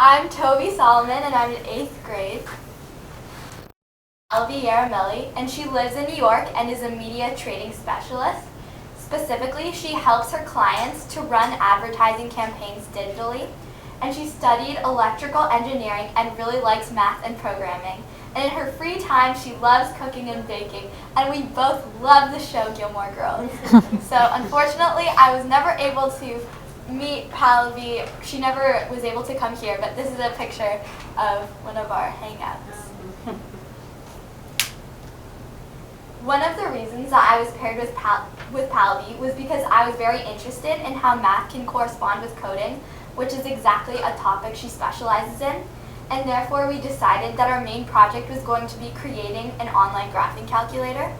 I'm Tobey Solomon, and I'm in 8th grade. Pallavi, and she lives in New York and is a media trading specialist. Specifically, she helps her clients to run advertising campaigns digitally, and she studied electrical engineering and really likes math and programming. And in her free time, she loves cooking and baking, and we both love the show Gilmore Girls. So unfortunately, I was never able to meet Pallavi. She never was able to come here, but this is a picture of one of our hangouts. One of the reasons that I was paired with Pallavi was because I was very interested in how math can correspond with coding, which is exactly a topic she specializes in. And therefore, we decided that our main project was going to be creating an online graphing calculator.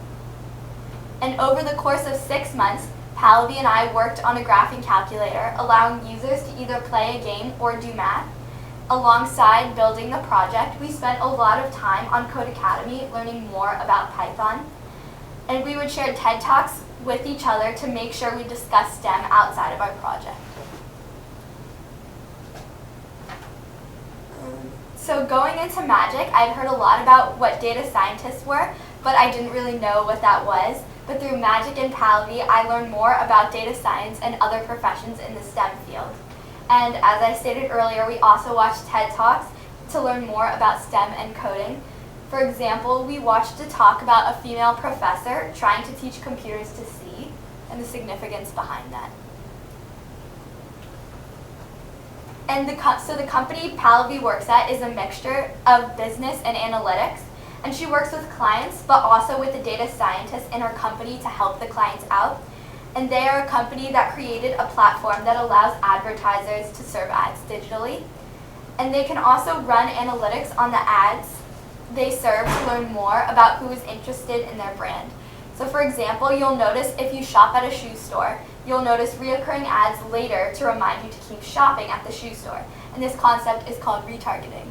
And over the course of 6 months, Pallavi and I worked on a graphing calculator, allowing users to either play a game or do math. Alongside building the project, we spent a lot of time on Code Academy learning more about Python. And we would share TED Talks with each other to make sure we discussed STEM outside of our project. So going into magic, I'd heard a lot about what data scientists were, but I didn't really know what that was. But through magic and Pallavi, I learned more about data science and other professions in the STEM field. And as I stated earlier, we also watched TED Talks to learn more about STEM and coding. For example, we watched a talk about a female professor trying to teach computers to see and the significance behind that. And so the company Pallavi works at is a mixture of business and analytics, and she works with clients, but also with the data scientists in her company to help the clients out. And they are a company that created a platform that allows advertisers to serve ads digitally. And they can also run analytics on the ads they serve to learn more about who is interested in their brand. So for example, you'll notice if you shop at a shoe store, you'll notice reoccurring ads later to remind you to keep shopping at the shoe store. And this concept is called retargeting.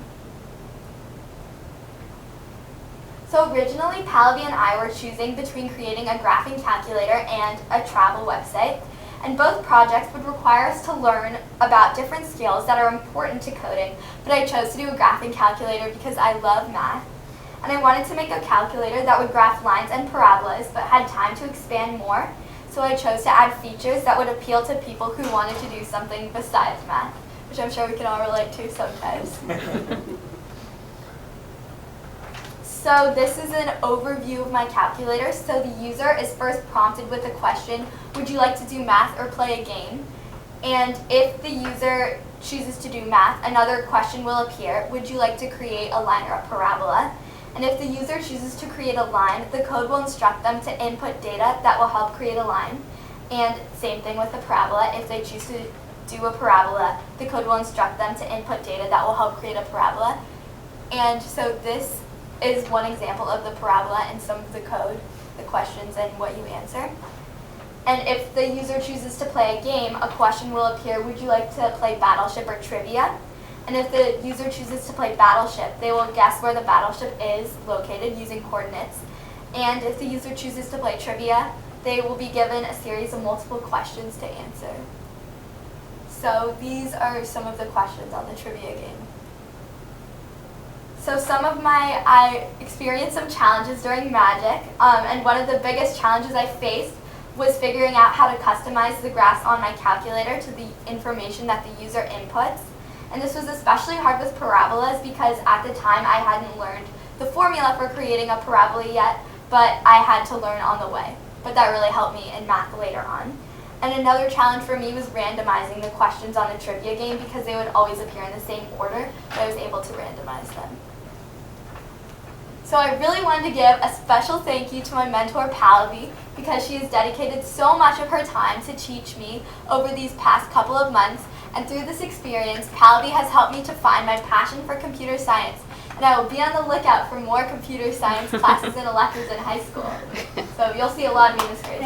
So originally, Pallavi and I were choosing between creating a graphing calculator and a travel website. And both projects would require us to learn about different skills that are important to coding. But I chose to do a graphing calculator because I love math. And I wanted to make a calculator that would graph lines and parabolas, but had time to expand more. So I chose to add features that would appeal to people who wanted to do something besides math, which I'm sure we can all relate to sometimes. So this is an overview of my calculator. So the user is first prompted with the question, would you like to do math or play a game? And if the user chooses to do math, another question will appear, would you like to create a line or a parabola? And if the user chooses to create a line, the code will instruct them to input data that will help create a line. And same thing with the parabola. If they choose to do a parabola, the code will instruct them to input data that will help create a parabola. And so this is one example of the parabola and some of the code, the questions, and what you answer. And if the user chooses to play a game, a question will appear, would you like to play Battleship or Trivia? And if the user chooses to play Battleship, they will guess where the battleship is located using coordinates. And if the user chooses to play Trivia, they will be given a series of multiple questions to answer. So these are some of the questions on the trivia game. So I experienced some challenges during magic, and one of the biggest challenges I faced was figuring out how to customize the graphs on my calculator to the information that the user inputs. And this was especially hard with parabolas because at the time I hadn't learned the formula for creating a parabola yet, but I had to learn on the way. But that really helped me in math later on. And another challenge for me was randomizing the questions on the trivia game because they would always appear in the same order, but I was able to randomize them. So I really wanted to give a special thank you to my mentor, Pallavi, because she has dedicated so much of her time to teach me over these past couple of months. And through this experience, Pallavi has helped me to find my passion for computer science. And I will be on the lookout for more computer science classes and electives in high school. So you'll see a lot of me this grade.